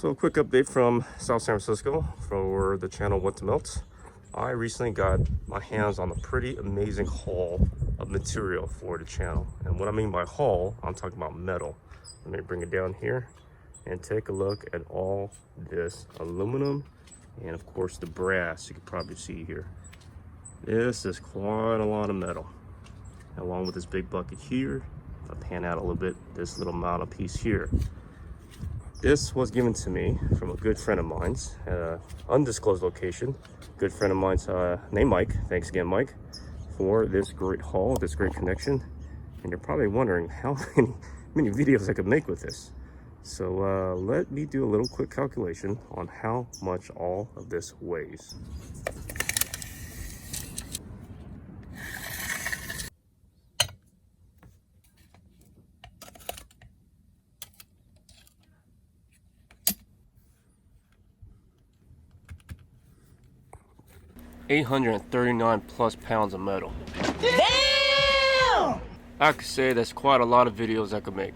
So a quick update from South San Francisco for the channel What to Melt. I recently got my hands on a pretty amazing haul of material for the channel. And what I mean by haul, I'm talking about metal. Let me bring it down here and take a look at all this aluminum and of course the brass you can probably see here. This is quite a lot of metal. Along with this big bucket here, if I pan out a little bit, this little mounted piece here. This was given to me from a good friend of mine's, undisclosed location. Good friend of mine's named Mike. Thanks again, Mike, for this great haul, this great connection. And you're probably wondering how many videos I could make with this. So let me do a little quick calculation on how much all of this weighs. $839 plus pounds of metal. Damn! I could say that's quite a lot of videos I could make.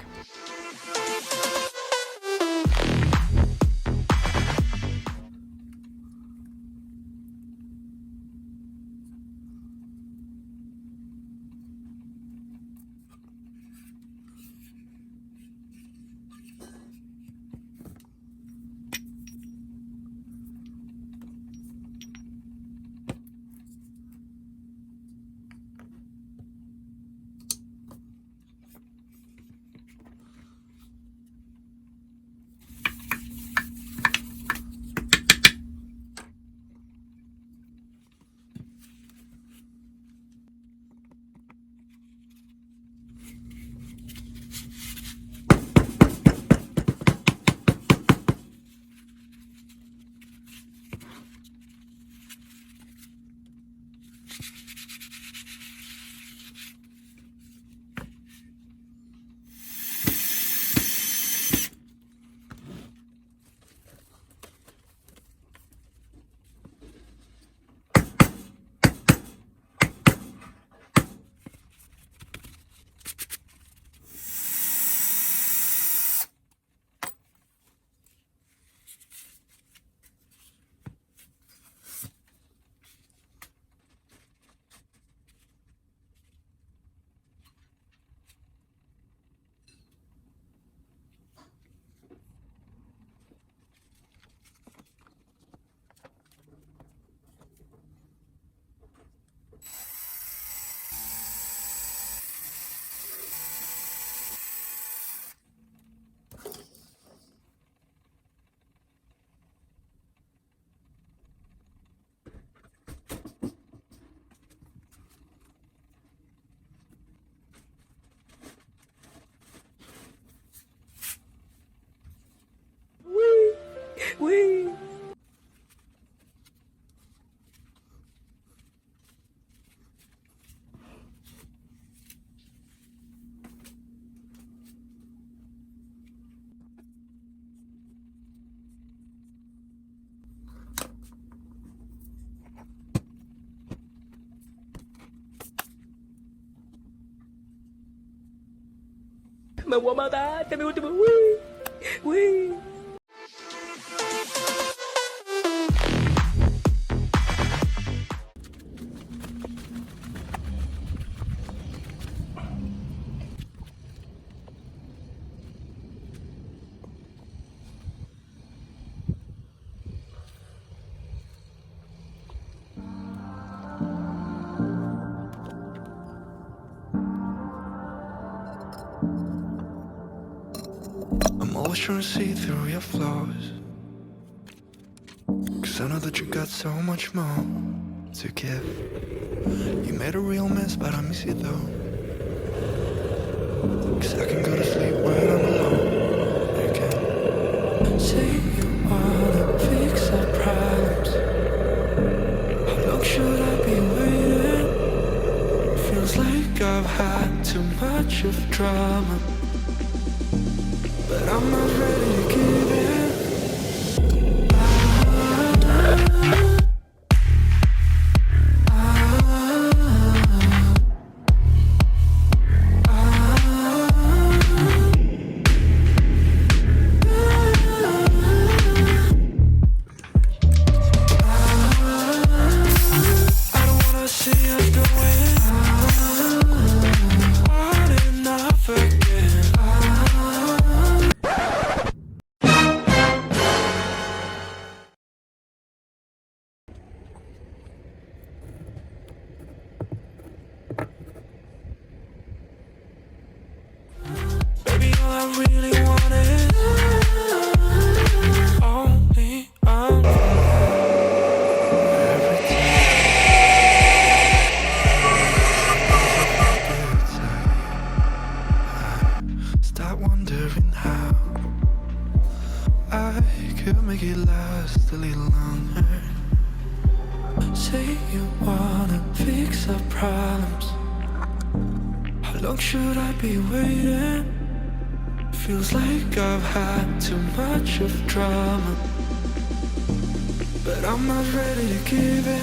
Whee! Me voy a matar, te me gusta, whee! I'm always trying to see through your flaws, 'cause I know that you got so much more to give. You made a real mess, but I miss you though, 'cause I can go to sleep when I'm alone again. Say you wanna fix our problems. How long should I be waiting? Feels like I've had too much of drama, but I'm not ready to give in. could make it last a little longer. Say you wanna fix our problems. How long should I be waiting? Feels like I've had too much of drama, but I'm not ready to give